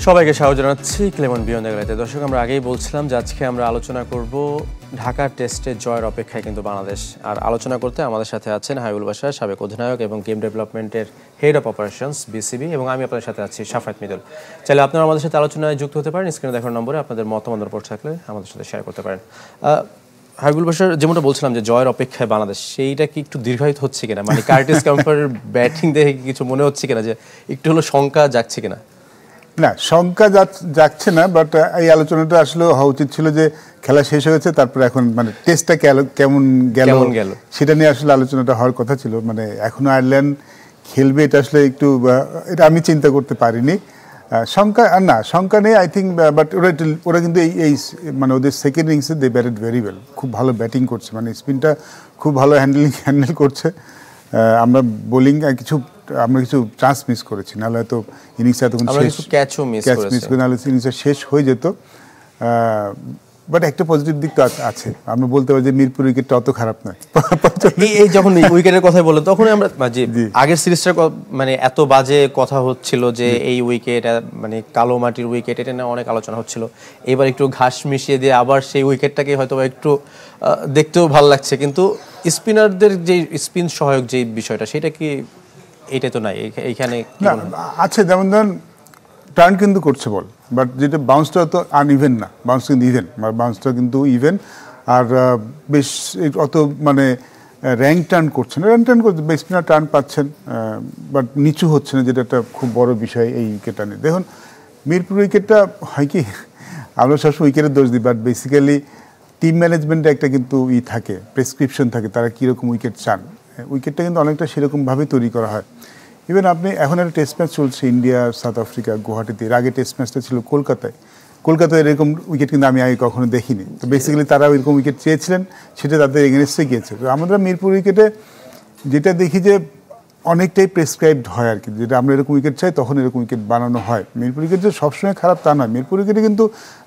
সবাইকে স্বাগত জানাচ্ছি ক্লেমন বিয়ন্ড দ্য গ্যালারিতে। দর্শক, আমরা আগেই বলছিলাম যে আজকে আমরা আলোচনা করব ঢাকা টেস্টে জয়ের অপেক্ষায় কিন্তু বাংলাদেশ। আর আলোচনা করতে আমাদের সাথে আছেন হাবিবুল বাশার, সাবেক অধিনায়ক এবং গেম ডেভেলপমেন্টের হেড অফ অপারেশনস বিসিবি, এবং আমি আপনাদের সাথে আছি সাফায়েত মৃদুল। চাইলে আপনারা আমাদের সাথে আলোচনায় যুক্ত হতে পারেন। স্ক্রিনে দেখার নম্বরে আপনাদের মতামত রিপোর্ট থাকলে আমাদের সাথে শেয়ার করতে পারেন। হাবিবুল বাশার, যেমনটা বলছিলাম যে জয়ের অপেক্ষায় বাংলাদেশ, সেইটা কি একটু দীর্ঘায়িত হচ্ছে কিনা? মানে কার্টিস কাম্পারের ব্যাটিং দেখে কিছু মনে হচ্ছে কিনা যে একটু হলো শঙ্কা জাগছে কিনা? না, শঙ্কা যাচ্ছে না, বাট এই আলোচনাটা আসলে হওয়া উচিত ছিল যে খেলা শেষ হয়েছে, তারপরে এখন মানে টেস্টটা কেমন গেল সেটা নিয়ে আসলে আলোচনাটা হওয়ার কথা ছিল। মানে এখনো আয়ারল্যান্ড খেলবে, এটা আসলে একটু এটা আমি চিন্তা করতে পারিনি। শঙ্কা নেই আই থিঙ্ক, বাট ওরা কিন্তু এই মানে ওদের সেকেন্ড ইনিংসে দে ব্যাটেড ভেরি ওয়েল, খুব ভালো ব্যাটিং করছে, মানে স্পিনটা খুব ভালো হ্যান্ডেল করছে। আমরা বোলিং আমরা কিছু চান্স মিস করেছি, নাহলে হয়তো ইনিংস এতক্ষণ ক্যাচ মিস করে নাহলে ইনিংসটা শেষ হয়ে যেত। বাট একটা পজিটিভ দিক তো আছে, আমরা বলতে পারি যে মিরপুর উইকেটটা অত খারাপ নয়। এই যখন উইকেটের কথা বললেন তখন আমরা আগের সিরিজটার মানে এত বাজে কথা হচ্ছিল যে এই উইকেট মানে কালো মাটির উইকেট, এটা নিয়ে অনেক আলোচনা হচ্ছিল। এবার একটু ঘাস মিশিয়ে দিয়ে আবার সেই উইকেটটাকে হয়তো একটু দেখতেও ভালো লাগছে, কিন্তু স্পিনারদের যে স্পিন সহায়ক যে বিষয়টা, সেটা কি এইটা তো নাই এইখানে আছে? যেমন ধরেন টার্ন কিন্তু করছে বল, বাট যেটা বাউন্সটা তো আনইভেন না, বাউন্স কিন্তু ইভেন, বাউন্সটা কিন্তু ইভেন, আর বেশ অত মানে র্যাঙ্ক টার্ন করছে না, টার্ন করছে, স্পিনার টার্ন পাচ্ছেন, বাট নিচু হচ্ছে না, যেটা একটা খুব বড় বিষয় এই উইকেটটা নিয়ে। দেখুন মিরপুর উইকেটটা হয় কি, আমরা সবসময় উইকেটের দোষ দিই, বাট বেসিক্যালি টিম ম্যানেজমেন্টে একটা কিন্তু থাকে, প্রেসক্রিপশন থাকে, তারা কীরকম উইকেট চান। উইকেটটা কিন্তু অনেকটা সেরকমভাবে তৈরি করা হয়। ইভেন আপনি এখন একটা টেস্ট ম্যাচ চলছে ইন্ডিয়া সাউথ আফ্রিকা গুয়াহাটিতে, এর আগে টেস্ট ম্যাচটা ছিল কলকাতায় এরকম উইকেট কিন্তু আমি আগে কখনো দেখিনি। তো বেসিক্যালি তারা এরকম উইকেট চেয়েছিলেন, সেটা তাদের এগেনস্টে গিয়েছে। তো আমরা মিরপুর উইকেটে যেটা দেখি যে অনেকটাই প্রেসক্রাইবড হয় আর কি, যেটা আমরা এরকম উইকেট চাই তখন এরকম উইকেট বানানো হয়। মিরপুর উইকেট যে সবসময় খারাপ তা নয়, মিরপুর উইকেটে কিন্তু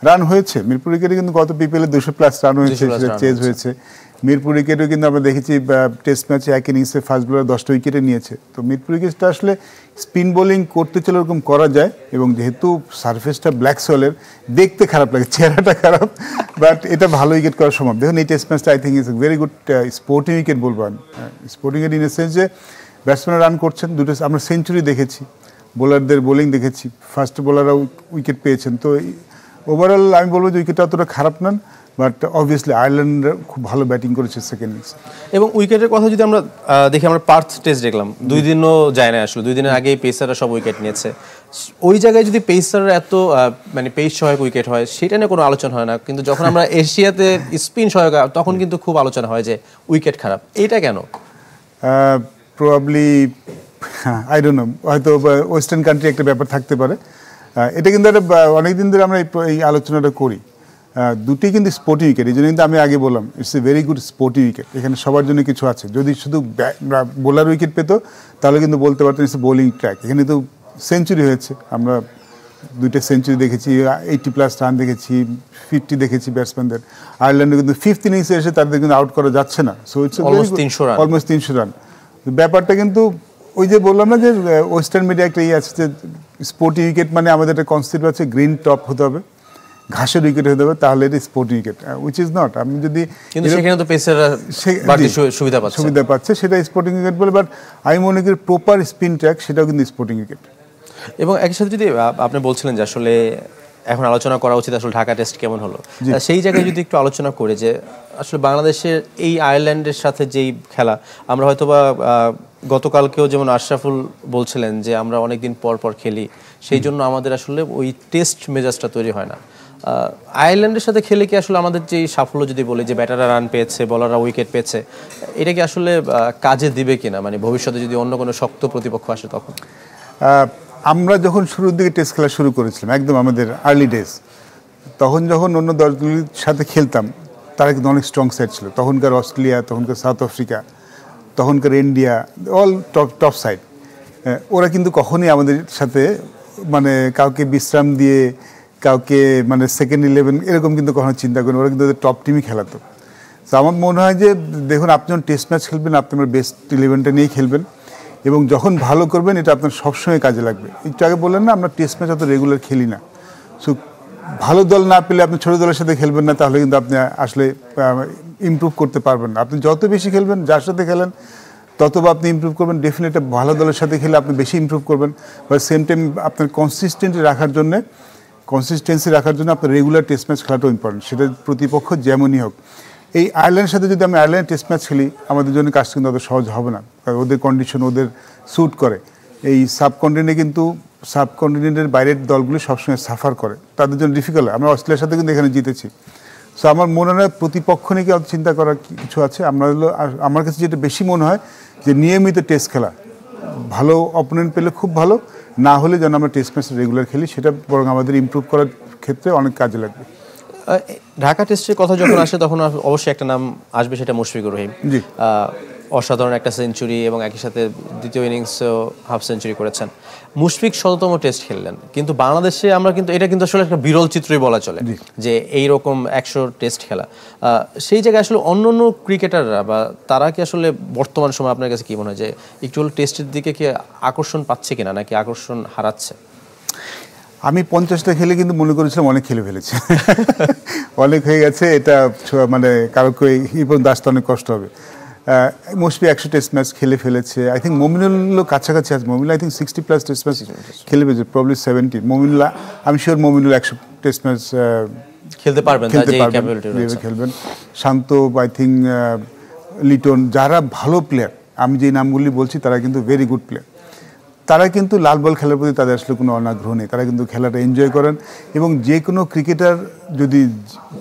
রান হয়েছে, মিরপুর উইকেটে কিন্তু গত বিপিএলে 200+ রান হয়েছে, সেটা চেজ হয়েছে। মিরপুর উইকেটেও কিন্তু আমরা দেখেছি টেস্ট ম্যাচে এক ইনিংসে ফার্স্ট বোলার 10টা উইকেটে নিয়েছে। তো মিরপুর উইকেটটা আসলে স্পিন বোলিং করতে চলে ওরকম করা যায়, এবং যেহেতু সারফেসটা ব্ল্যাক সয়েলের দেখতে খারাপ লাগে, চেহারাটা খারাপ, বাট এটা ভালো উইকেট করা সম্ভব। দেখুন এই টেস্ট ম্যাচটা I think is very good sporting wicket বলবো আমি। Sporting wicket in a sense যে ব্যাটসম্যানরা রান করছেন, দুটো আমরা সেঞ্চুরি দেখেছি, বোলারদের বোলিং দেখেছি, ফার্স্ট বোলাররাও উইকেট পেয়েছেন। তো ওভারঅল আমি বলবো যে উইকেটটা অতটা খারাপ নন, বাট অবভিয়াসলি আয়ারল্যান্ড খুব ভালো ব্যাটিং করেছে সেকেন্ড ইনিংস। এবং উইকেটের কথা যদি আমরা দেখি, আমরা পার্থ টেস্ট দেখলাম, 2 দিনও যায় না আসলে, 2 দিনের আগেই পেসাররা সব উইকেট নিয়েছে। ওই জায়গায় যদি পেসাররা এত মানে পেস সহায়ক উইকেট হয়, সেটা নিয়ে কোনো আলোচনা হয় না, কিন্তু যখন আমরা এশিয়াতে স্পিন সহায়ক তখন কিন্তু খুব আলোচনা হয় যে উইকেট খারাপ। এইটা কেন? প্রবাবলি আই ডোন্ট নো, হয়তো ওয়েস্টার্ন কান্ট্রি একটা ব্যাপার থাকতে পারে। এটা কিন্তু একটা অনেকদিন ধরে আমরা এই আলোচনাটা করি। দুটি কিন্তু স্পোর্টিং উইকেট, এই জন্য কিন্তু আমি আগে বললাম it's a very good sporting wicket. এখানে সবার জন্য কিছু আছে। যদি শুধু বোলার উইকেট পেতো তাহলে কিন্তু বলতে পারতেন ইটস বোলিং ট্র্যাক। এখানে তো সেঞ্চুরি হয়েছে, আমরা 2টা সেঞ্চুরি দেখেছি, 80+ রান দেখেছি, 50 দেখেছি ব্যাটসম্যানদের। আয়ারল্যান্ডে কিন্তু 5th ইনিংসে এসে তাদের কিন্তু আউট করা যাচ্ছে না, সো ইটস অলমোস্ট 300 রান। ব্যাপারটা কিন্তু ওই যে বললাম না যে ওয়েস্টার্ন মিডিয়া একটা আছে যে স্পোর্টিং উইকেট মানে আমাদের একটা কনসেপ্ট আছে, গ্রিন টপ হতে হবে, ঘাসের উইকেট হতে হবে, তাহলে এটা sporting wicket, which is not. আমি যদি সুবিধা পাচ্ছে সেটা স্পোর্টিং উইকেট বলে, বাট আমি মনে করি প্রপার স্পিন ট্র্যাক সেটাও কিন্তু স্পোর্টিং উইকেট। এবং একই সাথে যদি আপনি বলছিলেন যে আসলে এখন আলোচনা করা উচিত আসলে ঢাকা টেস্ট কেমন হলো, সেই জায়গায় যদি একটু আলোচনা করে যে আসলে বাংলাদেশের এই আয়ারল্যান্ডের সাথে যেই খেলা, আমরা হয়তো বা গতকালকেও যেমন আশরাফুল বলছিলেন যে আমরা অনেকদিন পর খেলি, সেই জন্য আমাদের আসলে ওই টেস্ট মেজাজটা তৈরি হয় না। আয়ারল্যান্ডের সাথে খেলে কি আসলে আমাদের যে সাফল্য যদি বলি যে ব্যাটাররা রান পেয়েছে, বলাররা উইকেট পেয়েছে, এটা কি আসলে কাজে দিবে কিনা, মানে ভবিষ্যতে যদি অন্য কোনো শক্ত প্রতিপক্ষ আসে তখন? আমরা যখন শুরুর দিকে টেস্ট খেলা শুরু করেছিলাম, একদম আমাদের আর্লি ডেজ, তখন যখন অন্য দলগুলির সাথে খেলতাম তারা কিন্তু অনেক স্ট্রং সাইড ছিল। তখনকার অস্ট্রেলিয়া, তখনকার সাউথ আফ্রিকা, তখনকার ইন্ডিয়া, অল টপ সাইড। ওরা কিন্তু কখনই আমাদের সাথে মানে কাউকে বিশ্রাম দিয়ে কাউকে মানে সেকেন্ড 11 এরকম কিন্তু কখনো চিন্তা করেন, ওরা কিন্তু ওদের টপ টিমই খেলাতো। তো আমার মনে হয় যে দেখুন, আপনি যখন টেস্ট ম্যাচ খেলবেন আপনি আমার বেস্ট 11টা নিয়েই খেলবেন, এবং যখন ভালো করবেন এটা আপনার সবসময় কাজে লাগবে। একটু আগে বললেন না আমরা টেস্ট ম্যাচ অত রেগুলার খেলি না, সো ভালো দল না পেলে আপনি ছোটো দলের সাথে খেলবেন না, তাহলে কিন্তু আপনি আসলে ইমপ্রুভ করতে পারবেন না। আপনি যত বেশি খেলবেন, যার সাথে খেলেন তত আপনি ইমপ্রুভ করবেন। ডেফিনেটলি ভালো দলের সাথে খেলে আপনি বেশি ইমপ্রুভ করবেন। বা সেম টাইম আপনার কনসিস্টেন্সি রাখার জন্য আপনার রেগুলার টেস্ট ম্যাচ খেলাটাও ইম্পর্টেন্ট, সেটা প্রতিপক্ষ যেমনই হোক। এই আয়ারল্যান্ডের সাথে যদি আমি আয়ারল্যান্ড টেস্ট ম্যাচ খেলি, আমাদের জন্য কাজ কিন্তু অত সহজ হবে না, কারণ ওদের কন্ডিশন ওদের স্যুট করে। এই সাবকন্টিনেন্টের বাইরের দলগুলি সবসময় সাফার করে, তাদের জন্য ডিফিকাল্ট হয়। আমরা অস্ট্রেলিয়ার সাথে কিন্তু এখানে জিতেছি। সো আমার মনে হয় প্রতিপক্ষ নিয়ে কি চিন্তা করার কিছু আছে। আমার কাছে যেটা বেশি মনে হয় যে নিয়মিত টেস্ট খেলা, ভালো অপোনেন্ট পেলে খুব ভালো, না হলে যেন আমরা টেস্ট ম্যাচ রেগুলার খেলি, সেটা বরং আমাদের ইমপ্রুভ করার ক্ষেত্রে অনেক কাজে লাগবে। ঢাকা টেস্টের কথা যখন আসে তখন অবশ্যই একটা নাম আসবে, সেটা মুশফিকুর রহিম। অসাধারণ একটা সেঞ্চুরি এবং একই সাথে দ্বিতীয় ইনিংসেও হাফ সেঞ্চুরি করেছেন। মুশফিক ১৭তম টেস্ট খেললেন, কিন্তু বাংলাদেশে আমরা কিন্তু এটা কিন্তু আসলে একটা বিরল চিত্রই বলা চলে যে এইরকম ১০০ টেস্ট খেলা। সেই জায়গায় আসলে অন্য অন্য ক্রিকেটাররা বা তারা কি আসলে বর্তমান সময় আপনার কাছে কি মনে হয় যে একটু হলো টেস্টের দিকে কি আকর্ষণ পাচ্ছে কিনা, নাকি আকর্ষণ হারাচ্ছে? আমি 50টা খেলে কিন্তু মনে করেছিলাম অনেক খেলে ফেলেছে, অনেক হয়ে গেছে, এটা মানে কারো এই পর্যন্ত আসতে অনেক কষ্ট হবে। মোস্টলি 100 টেস্ট ম্যাচ খেলে ফেলেছে। আই থিঙ্ক মমিনুল কাছাকাছি আছে, Mominul I think 60+ test match খেলে ফেলেছে, প্রবলি 70। মমিনুল আমি শিওর মমিনুল 100 টেস্ট ম্যাচ খেলতে পারবেন, খেলবেন। শান্ত, আই থিঙ্ক লিটন, যারা ভালো প্লেয়ার, আমি যে নামগুলি বলছি তারা কিন্তু ভেরি গুড প্লেয়ার। তারা কিন্তু লাল বল খেলার প্রতি তাদের আসলে কোনো অনাগ্রহ নেই, তারা কিন্তু খেলাটা এনজয় করেন। এবং যে কোনো ক্রিকেটার যদি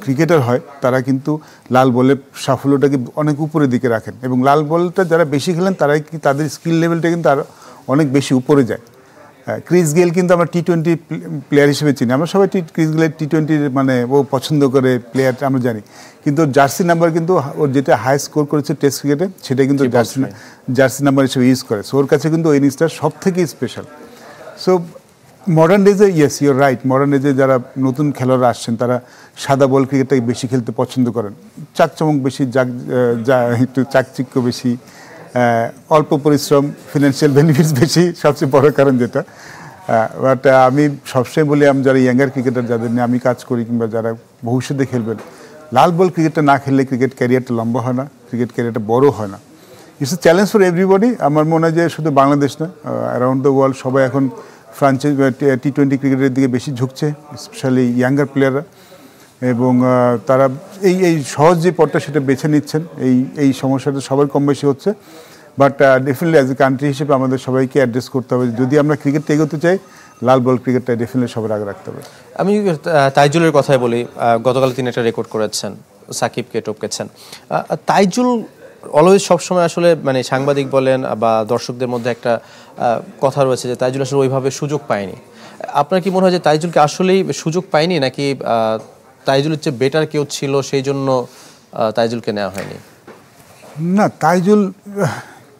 ক্রিকেটার হয়, তারা কিন্তু লাল বলের সাফল্যটাকে অনেক উপরের দিকে রাখেন, এবং লাল বলটা যারা বেশি খেলেন তারাই কি তাদের স্কিল লেভেলটা কিন্তু আরও অনেক বেশি উপরে যায়। ক্রিস গেল কিন্তু আমরা টি-20 প্লেয়ার হিসেবে চিনি, আমরা সবাই ক্রিস গেলের টি-20 মানে ও পছন্দ করে প্লেয়ার আমরা জানি, কিন্তু জার্সি নাম্বার কিন্তু ওর যেটা হাই স্কোর করেছে টেস্ট ক্রিকেটে সেটা কিন্তু জার্সি নাম্বার হিসেবে ইউজ করে। সো ওর কাছে কিন্তু ওই ইনিংসটা সব থেকে স্পেশাল। সো মডার্ন ডেজে ইয়েস ইউর রাইট, মডার্ন ডেজে যারা নতুন খেলোয়াড়রা আসছেন তারা সাদা বল ক্রিকেটটাকে বেশি খেলতে পছন্দ করেন, চাকচমক বেশি, একটু চাকচিক্য বেশি, অল্প পরিশ্রম, ফিনান্সিয়াল বেনিফিটস বেশি, সবচেয়ে বড় কারণ যেটা। বাট আমি সবসময় বলি, আমি যারা ইয়াঙ্গার ক্রিকেটার যাদের নিয়ে আমি কাজ করি কিংবা যারা ভবিষ্যতে খেলবেন, লাল বল ক্রিকেটটা না খেললে ক্রিকেট ক্যারিয়ারটা লম্বা হয় না, ক্রিকেট ক্যারিয়ারটা বড় হয় না। It's a challenge for everybody. আমার মনে হয় যে শুধু বাংলাদেশ না, অ্যারাউন্ড দ্য ওয়ার্ল্ড সবাই এখন ফ্রাঞ্চাইজ টি-20 ক্রিকেটের দিকে বেশি ঝুঁকছে, স্পেশালি ইয়াঙ্গার প্লেয়াররা। এবং তারা এই সহজ যে পথটা সেটা বেছে নিচ্ছেন। এই সমস্যাটা সবার কম বেশি হচ্ছে, but definitely as a country হিসেবে আমাদের সবাইকে অ্যাড্রেস করতে হবে। যদি আমরা ক্রিকেটটা এগোতে চাই, লাল বল ক্রিকেটটা ডেফিনেটলি সবার আগে রাখতে হবে। আমি তাইজুলের কথাই বলি, গতকাল তিনি একটা রেকর্ড করেছেন, সাকিবকে টপকেছেন। তাইজুল অলওয়েজ সবসময় আসলে মানে সাংবাদিক বলেন বা দর্শকদের মধ্যে একটা কথা রয়েছে যে তাইজুল আসলে ওইভাবে সুযোগ পায়নি। আপনার কি মনে হয় যে তাইজুলকে আসলেই সুযোগ পায়নি, নাকি তাইজুলের চেয়ে বেটার কেউ ছিল সেই জন্য তাইজুলকে নেওয়া হয়নি? না, তাইজুল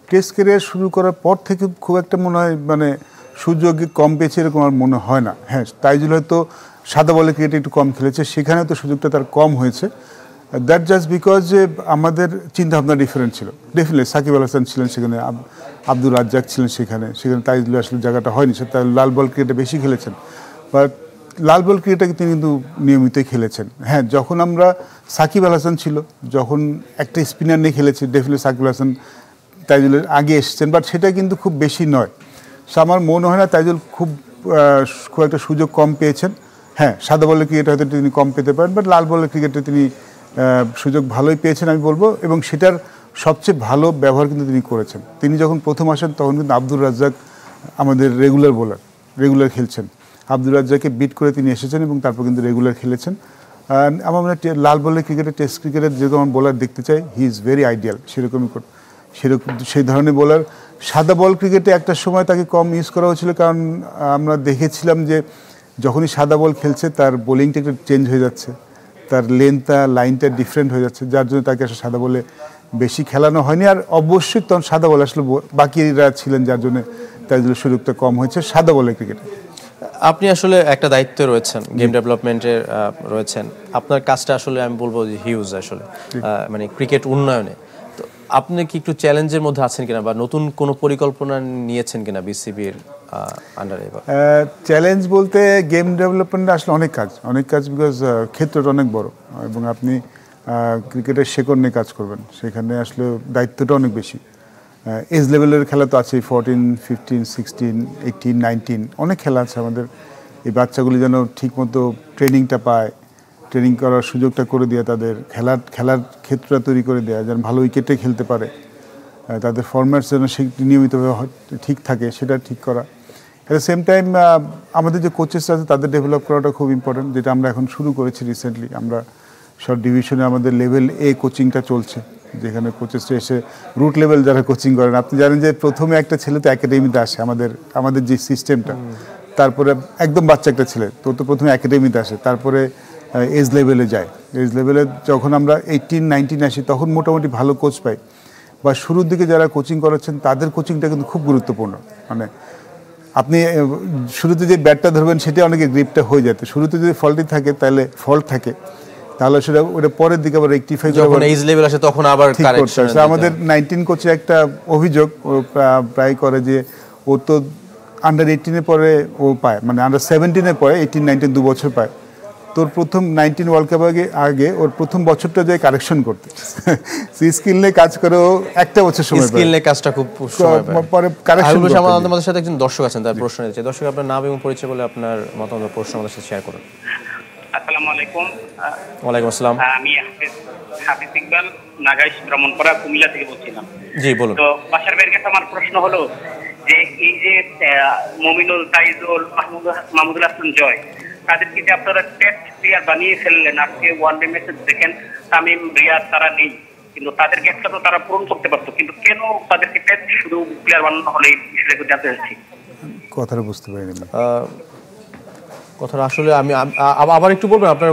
টেস্ট ক্যারিয়ার শুরু করার পর থেকে খুব একটা মনে হয় মানে সুযোগ কম পেয়েছে এরকম আর মনে হয় না। হ্যাঁ, তাইজুল হয়তো সাদা বলে ক্রিকেটে একটু কম খেলেছে, সেখানে তো সুযোগটা তার কম হয়েছে। দ্যাট জাস্ট বিকজ যে আমাদের চিন্তাভাবনা ডিফারেন্ট ছিল। ডেফিনেটলি সাকিব আল হাসান ছিলেন সেখানে, আব্দুর রাজ্জাক ছিলেন সেখানে তাইজুল আসলে জায়গাটা হয়নি। সে তার লাল বল ক্রিকেটে বেশি খেলেছেন, বাট লাল বল ক্রিকেটটাকে তিনি কিন্তু নিয়মিতই খেলেছেন। হ্যাঁ, যখন আমরা সাকিব আল হাসান ছিল, যখন একটা স্পিনার নিয়ে খেলেছে, ডেফিনেটলি সাকিব আল হাসান তাইজুলের আগে এসেছেন, বাট সেটা কিন্তু খুব বেশি নয়। সো আমার মনে হয় না তাইজুল খুব একটা সুযোগ কম পেয়েছেন। হ্যাঁ, সাদা বলের ক্রিকেটে হয়তো তিনি কম পেতে পারেন, বাট লাল বলের ক্রিকেটে তিনি সুযোগ ভালোই পেয়েছেন আমি বলবো, এবং সেটার সবচেয়ে ভালো ব্যবহার কিন্তু তিনি করেছেন। তিনি যখন প্রথম আসেন তখন কিন্তু আব্দুর রাজ্জাক আমাদের রেগুলার খেলছেন, আব্দুর রাজ্জাককে বিট করে তিনি এসেছেন এবং তারপর কিন্তু রেগুলার খেলেছেন। আমার মনে হয় লাল বলের ক্রিকেটে, টেস্ট ক্রিকেটের যেরকম আমার বোলার দেখতে চাই, হি ইজ ভেরি আইডিয়াল, সেই ধরনের বোলার। সাদা বল ক্রিকেটে একটা সময় তাকে কম ইউজ করা হয়েছিল, কারণ আমরা দেখেছিলাম যে যখনই সাদা বল খেলছে তার বোলিংটা একটু চেঞ্জ হয়ে যাচ্ছে, তার লেন্থটা লাইনটা ডিফারেন্ট হয়ে যাচ্ছে, যার জন্য তাকে আসলে সাদা বলে বেশি খেলানো হয়নি। আর অবশ্যই তখন সাদা বল আসলে বাকিরা ছিলেন, যার জন্য তার সুযোগটা কম হয়েছে সাদা বলের ক্রিকেটে। আপনি আসলে একটা দায়িত্বে রয়েছেন, গেম ডেভেলপমেন্টের রয়েছেন, আপনার কাজটা আসলে আমি বলবো যে হিউজ আসলে, মানে ক্রিকেট উন্নয়নে। তো আপনি কি একটু চ্যালেঞ্জের মধ্যে আছেন কিনা বা নতুন কোনো পরিকল্পনা নিয়েছেন কিনা বিসিবির আন্ডারে? চ্যালেঞ্জ বলতে গেম ডেভেলপমেন্টে আসলে অনেক কাজ বিকজ ক্ষেত্রটা অনেক বড় এবং আপনি ক্রিকেটের শেকড় নিয়ে কাজ করবেন, সেখানে আসলে দায়িত্বটা অনেক বেশি। এজ লেভেলের খেলা তো আছেই, 14, 15, 16, 18, 19 অনেক খেলা আছে আমাদের। এই বাচ্চাগুলি যেন ঠিকমতো ট্রেনিংটা পায়, ট্রেনিং করার সুযোগটা করে দেওয়া, তাদের খেলার ক্ষেত্রটা তৈরি করে দেওয়া, যেন ভালো উইকেটে খেলতে পারে, তাদের ফরম্যাটস যেন নিয়মিতভাবে ঠিক থাকে সেটা ঠিক করা। অ্যাট দ্য সেম টাইম আমাদের যে কোচেসরা আছে তাদের ডেভেলপ করাটা খুব ইম্পর্টেন্ট, যেটা আমরা এখন শুরু করেছি রিসেন্টলি। আমরা শর্ট ডিভিশনে আমাদের লেভেল এ কোচিংটা চলছে, যেখানে কোচেসরা এসে রুট লেভেল যারা কোচিং করেন। আপনি জানেন যে প্রথমে একটা ছেলে তো একাডেমিতে আসে, আমাদের যে সিস্টেমটা, তারপরে একদম বাচ্চা একটা ছেলে তো প্রথমে একাডেমিতে আসে, তারপরে এজ লেভেলে যায়। এজ লেভেলে যখন আমরা 18, 19 আসি তখন মোটামুটি ভালো কোচ পাই, বা শুরুর দিকে যারা কোচিং করাচ্ছেন তাদের কোচিংটা কিন্তু খুব গুরুত্বপূর্ণ। মানে আপনি শুরুতে যে ব্যাটটা ধরবেন সেটা অনেকে গ্রিপটা হয়ে যেত, শুরুতে যদি ফল্ট থাকে তাহলে সেটা ওটা পরের দিকে আবার রেকটিফাই যখন এজ লেভেল আসে তখন আবার কারেকশন। আমাদের 19 কোচের একটা অভিযোগ ও প্রায় করে যে ও তো আন্ডার 18 পরে ও পায়, মানে আন্ডার 17 পরে 18, 19 2 বছর পায়। তোর প্রথম 19 ওয়ার্ল্ড কাপ আগে ওর প্রথম বছরটা যায় কারেকশন করতে, স্কিল নিয়ে কাজ করে ও একটা বছর সময় পায়, স্কিল নিয়ে কাজটা খুব সময় পায়। পরে কারেকশন করতে। আমাদের সাথে একজন দর্শক আছেন, তার প্রশ্ন নিচ্ছে। দর্শক, আপনার নাম এবং পরিচয় বলে আপনার মতামত প্রশ্ন আমাদের সাথে শেয়ার করুন। আসসালামু আলাইকুম। ওয়ালাইকুম আসসালাম। আমি হাফিজ ইকবাল, নাগাইশ ব্রাহ্মণপাড়া, কুমিল্লা থেকে বলছিলাম। জি বলুন। তো বাসার ভাইয়ের কাছে আমার প্রশ্ন হলো যে এই যে মমিনুল, তাইজুল, মাহমুদুল হাসান জয়, তাদেরকে যে আপনারা টেস্ট প্লেয়ার বানিয়ে ফেললেন, আজকে ওয়ানডে ম্যাচে দেখেন তামিম, রিয়াদ তারা নেই, কিন্তু তাদের গ্যাপটা তো তারা পূরণ করতে পারতো, কিন্তু কেন তাদেরকে টেস্ট শুধু প্লেয়ার বানানো হলে বিষয়টা জানতে চাচ্ছি। কথাটা বুঝতে পারিনি। কথাটা আসলে আমি আবার একটু বলবেন, আপনার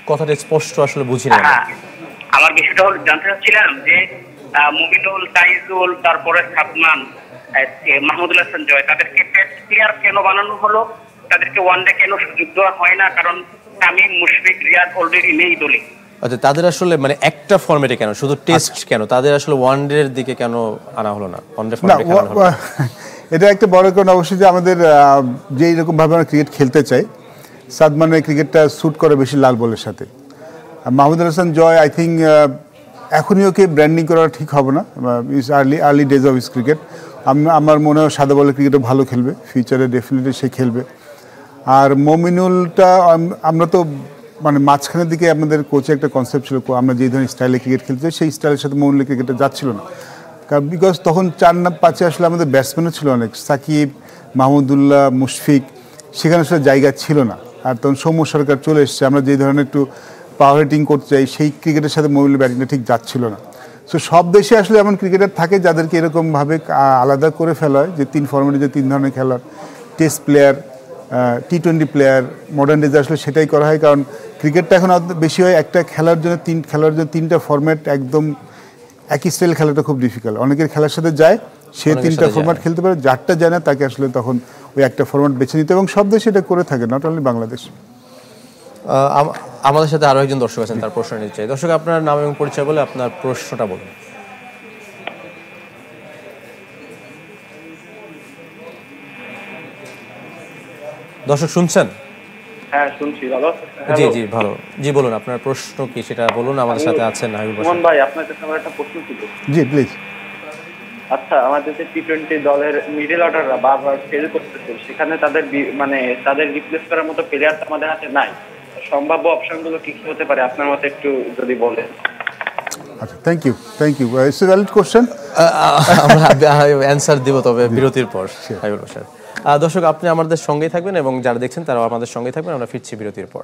কথাটা স্পষ্ট আসলে বুঝি না। আমার বিষয়টা হলো জানতে চাচ্ছিলাম যে মুমিনুল, তাইজুল, তারপরে সাদমান, মাহমুদুল হাসান জয়, তাদেরকে টেস্ট প্লেয়ার কেন বানানো হলো, তাদেরকে ওয়ানডে কেন সুযোগ দেওয়া হয় না? কারণ তামিম, মুশফিক, রিয়াদ অলরেডি নেই দলে। আচ্ছা, তাদের আসলে মানে একটা ফরম্যাটে কেন, শুধু টেস্ট কেন, তাদের আসলে ওয়ানডে এর দিকে কেন আনা হলো না? ওয়ানডে ফরম্যাটে কেন আনা হলো? এটা একটা বড় কারণ অবশ্যই যে আমাদের যে এরকম ভাবে আমরা ক্রিকেট খেলতে চাই, সাদমানের ক্রিকেটটা স্যুট করে বেশি লাল বলের সাথে। মাহমুদুল হাসান জয় আই থিঙ্ক এখনই ওকে ব্র্যান্ডিং করা ঠিক হবে না, is early days of his cricket. আমার মনে হয় সাদা বলের ক্রিকেটও ভালো খেলবে, ফিউচারে ডেফিনেটলি সে খেলবে। আর মমিনুলটা আমরা তো মানে মাঝখানের দিকে আমাদের কোচে একটা কনসেপ্ট ছিল, আমরা যে ধরনের স্টাইলে ক্রিকেট খেলতে চাই সেই স্টাইলের সাথে মমিনুলের ক্রিকেটটা যাচ্ছিল না, কারণ বিকজ তখন 4-5 আসলে আমাদের ব্যাটসম্যানও ছিল অনেক, সাকিব, মাহমুদুল্লাহ, মুশফিক, সেখানে আসলে জায়গা ছিল না। আর তখন সৌম্য সরকার চলে এসছে, আমরা যে ধরনের একটু পাওয়ার হিটিং করতে চাই সেই ক্রিকেটের সাথে মমিনুলের ব্যাটিংটা ঠিক যাচ্ছিল না। সো সব দেশে আসলে এমন ক্রিকেটার থাকে যাদেরকে এরকমভাবে আলাদা করে ফেলা হয়, যে 3 ফরম্যাটে যে 3 ধরনের খেলার, টেস্ট প্লেয়ার, টি-20 প্লেয়ার, মডার্ন ডেজে আসলে সেটাই করা হয়। কারণ ক্রিকেটটা এখন বেশি হয় একটা খেলার জন্য 3টা ফরম্যাট একদম একই স্টাইল খেলাটা খুব ডিফিকাল্ট। অনেকের খেলার সাথে যায়, সে 3টা ফরম্যাট খেলতে পারে, যারটা যায় না তাকে আসলে তখন ওই একটা ফরম্যাট বেছে নিতে, এবং সব দেশে এটা করে থাকে, নট অনলি বাংলাদেশ। আমাদের সাথে আরো একজন দর্শক আছেন, তার প্রশ্ন নিতে চাই। দর্শক, আপনার নাম এবং পরিচয় বলে আপনার প্রশ্নটা বলুন। দর্শক শুনছেন? হ্যাঁ শুনছি। ভালো? জি জি ভালো। জি বলুন, আপনার প্রশ্ন কি সেটা বলুন। আমাদের সাথে আছেন হাবিবুল বাশার ভাই, আপনার কাছে আমার একটা প্রশ্ন ছিল। জি প্লিজ। আচ্ছা, আমাদের যে টি-20 দলের মিডল অর্ডাররা বারবার ফেল করতেছে, সেখানে তাদের রিপ্লেস করার মতো প্লেয়ার আমাদের হাতে নাই। সম্ভাব্য অপশনগুলো কি কি হতে পারে আপনার মতে একটু যদি বলেন। আচ্ছা, thank you. It's a valid question. আমরা অ্যানসার দিব তবে বিরতির পর। হাবিবুল বাশার। দর্শক, আপনি আমাদের সঙ্গেই থাকবেন এবং যারা দেখছেন তারাও আমাদের সঙ্গেই থাকবেন। আমরা ফিরছি বিরতির পর।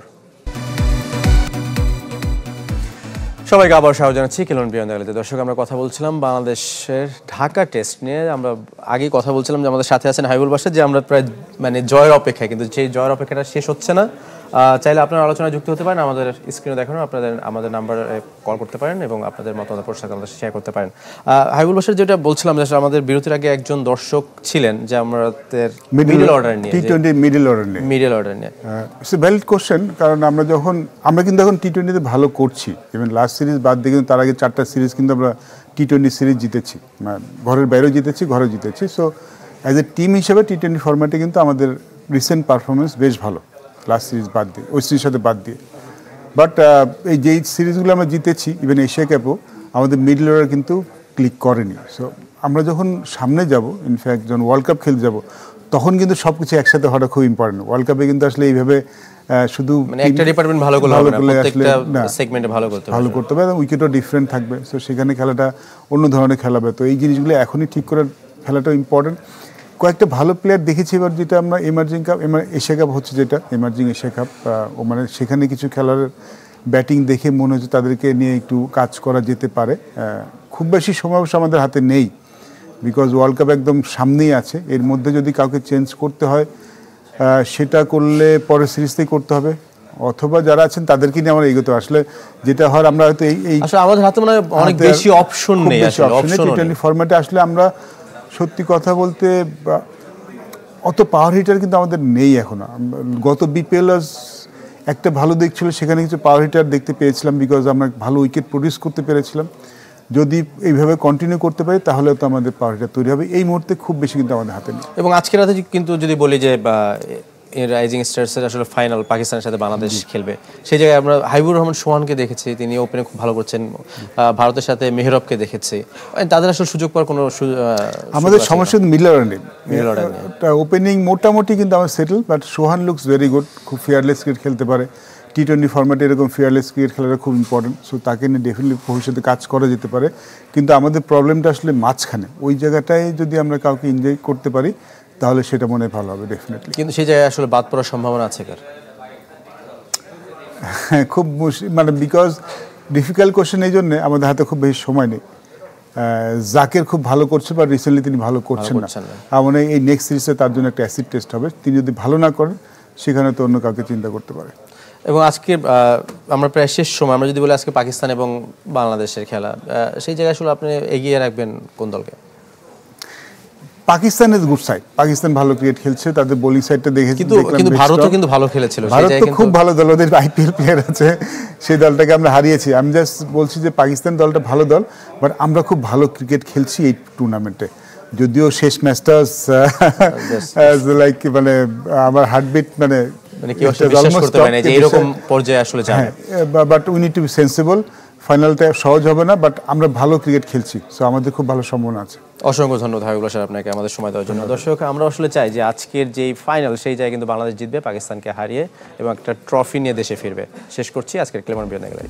সবাইকে আবার স্বাগত জানাচ্ছি খেলুন বিয়ন্ড দ্য গ্যালারি। দর্শক, আমরা কথা বলছিলাম বাংলাদেশের ঢাকা টেস্ট নিয়ে। আমরা আগেই কথা বলছিলাম যে আমাদের সাথে আছেন হাবিবুল বাশার, যে আমরা প্রায় মানে জয়ের অপেক্ষায়, কিন্তু সেই জয়ের অপেক্ষাটা শেষ হচ্ছে না। চাইলে আপনারা আলোচনায় যুক্ত হতে পারেন, আমাদের স্ক্রিনে দেখানো আমাদের নাম্বারে কল করতে পারেন এবং আপনাদের মতামত প্রশ্ন আমাদের শেয়ার করতে পারেন। হাবিবুল বাশার, যেটা বলছিলাম যে আমাদের বিরতির আগে একজন দর্শক ছিলেন যে আমাদের মিডল অর্ডার নিয়ে, টি-20 মিডল অর্ডার নিয়ে ইটস এ ভ্যালিড কোশ্চেন। কারণ আমরা কিন্তু এখন টি-20তে ভালো করছি, ইভেন লাস্ট সিরিজ বাদ দিয়ে কিন্তু তার আগে 4টা সিরিজ কিন্তু আমরা T20 সিরিজ জিতেছি, ঘরের বাইরেও জিতেছি, ঘরেও জিতেছি। সো অ্যাজ এ টিম হিসেবে T20 ফরম্যাটে কিন্তু আমাদের রিসেন্ট পারফরমেন্স বেশ ভালো, লাস্ট সিরিজ বাদ দিয়ে, ওই সিরিজের সাথে বাদ দিয়ে। বাট এই যেই সিরিজগুলো আমরা জিতেছি, ইভেন এশিয়া কাপও আমাদের মিডল অর্ডার কিন্তু ক্লিক করেনি। সো আমরা যখন সামনে যাব, ইনফ্যাক্ট যখন ওয়ার্ল্ড কাপ খেলতে যাব, তখন কিন্তু সব কিছু একসাথে হওয়াটা খুব ইম্পর্টেন্ট। ওয়ার্ল্ড কাপে কিন্তু আসলে এইভাবে শুধু মানে একটা ডিপার্টমেন্ট ভালো করলে হবে না, প্রত্যেকটা সেগমেন্টে ভালো করতে হবে, এবং উইকেটও ডিফারেন্ট থাকবে। সো সেখানে খেলাটা অন্য ধরনের খেলা হবে। তো এই জিনিসগুলো এখনই ঠিক করে খেলাটাও ইম্পর্টেন্ট। কয়েকটা ভালো প্লেয়ার দেখেছি এবার, যেটা আমরা এমার্জিং কাপ, এশিয়া কাপ হচ্ছে যেটা এমার্জিং এশিয়া কাপ, মানে সেখানে কিছু খেলার ব্যাটিং দেখে মনে হচ্ছে তাদেরকে নিয়ে একটু কাজ করা যেতে পারে। খুব বেশি সময় অবশ্য আমাদের হাতে নেই, বিকজ ওয়ার্ল্ড কাপ একদম সামনেই আছে। এর মধ্যে যদি কাউকে চেঞ্জ করতে হয়, সেটা করলে পরের সিরিজতেই করতে হবে, অথবা যারা আছেন তাদেরকে নিয়ে আমরা এগোতে আসলে যেটা হয়, আমরা হয়তো এই আসলে আমাদের হাতে মানে অনেক বেশি অপশন নেই। আসলে T20 ফরম্যাটে আসলে আমরা সত্যি কথা বলতে অত পাওয়ার হিটার কিন্তু আমাদের নেই এখনো। গত বিপিএল একটা ভালো দিক ছিল, সেখানে কিছু পাওয়ার হিটার দেখতে পেয়েছিলাম, বিকজ আমরা ভালো উইকেট প্রডিউস করতে পেরেছিলাম। যদি এইভাবে কন্টিনিউ করতে পারি তাহলে তো আমাদের পাওয়ার হিটার তৈরি হবে। এই মুহূর্তে খুব বেশি কিন্তু আমাদের হাতে নেই। এবং আজকের রাতে কিন্তু যদি বলি যে রাইজিং স্টার্সের আসলে ফাইনাল পাকিস্তানের সাথে বাংলাদেশ খেলবে, সেই জায়গায় আমরা হাবিবুর রহমান সোহানকে দেখেছি, তিনি ওপেনে খুব ভালো করছেন। ভারতের সাথে মেহরবকে দেখেছি, তাদের আসলে সুযোগ পাওয়ার কোনো আমাদের সমস্যা মিডল অর্ডার, ওপেনিং মোটামুটি কিন্তু আমার settle, but Sohan looks very good, খুব ফিয়ারলেস ক্রিকেট খেলতে পারে। T20 ফরম্যাটে এরকম ফিয়ারলেস ক্রিকেট খেলাটা খুব ইম্পর্টেন্ট। সো তাকে নিয়ে ডেফিনেটলি ভবিষ্যতে কাজ করা যেতে পারে। কিন্তু আমাদের প্রবলেমটা আসলে মাঝখানে, ওই জায়গাটায় যদি আমরা কাউকে এনজয় করতে পারি তাহলে সেটা মনে হয় ভালো হবে ডেফিনেটলি। কিন্তু সেই জায়গায় আসলে বাদ পড়ার সম্ভাবনা আছে কার? খুব মানে বিকজ ডিফিকাল্ট কোশ্চেন, এই জন্যে আমাদের হাতে খুব বেশি সময় নেই। জাকের খুব ভালো করছে, বা রিসেন্টলি তিনি ভালো করছেন না। মানে এই নেক্সট সিরিজে তার জন্য একটা অ্যাসিড টেস্ট হবে, তিনি যদি ভালো না করেন সেখানে তো অন্য কাউকে চিন্তা করতে পারে। এবং আজকে আমরা প্রায় শেষ সময়, আমরা যদি বলি আজকে পাকিস্তান এবং বাংলাদেশের খেলা, সেই জায়গায় আসলে আপনি এগিয়ে রাখবেন কোন দলকে? Pakistan is good side, Pakistan ভালো ক্রিকেট খেলছে, তাদের বোলিং সাইডটা দেখেছি। কিন্তু ভারতও কিন্তু ভালো খেলেছিল, ভারত তো খুব ভালো দল, ওদের আইপিএল প্লেয়ার আছে, সেই দলটাকে আমরা হারিয়েছি। আমি জাস্ট বলছি যে পাকিস্তান দলটা ভালো দল, বাট আমরা খুব ভালো ক্রিকেট খেলছি এই টুর্নামেন্টে। যদিও শেষ ম্যাচটা লাইক মানে আমার হার্টবিট মানে কেউ বিশ্বাস করতে পারে না যে এরকম পর্যায়ে আসলে যাবে। But we need to be sensible. ফাইনালটা সহজ হবে না, বাট আমরা ভালো ক্রিকেট খেলছি, সো আমাদের খুব ভালো সম্ভাবনা আছে। অসংখ্য ধন্যবাদ হাবিবুল্লাহ স্যার আপনাকে আমাদের সময় দেওয়ার জন্য। দর্শক, আমরা আসলে চাই যে আজকের যেই ফাইনাল, সেই জায়গায় কিন্তু বাংলাদেশ জিতবে, পাকিস্তানকে হারিয়ে, এবং একটা ট্রফি নিয়ে দেশে ফিরবে। শেষ করছি আজকের ক্লেমন বিয়ন্ড দ্য গ্যালারি।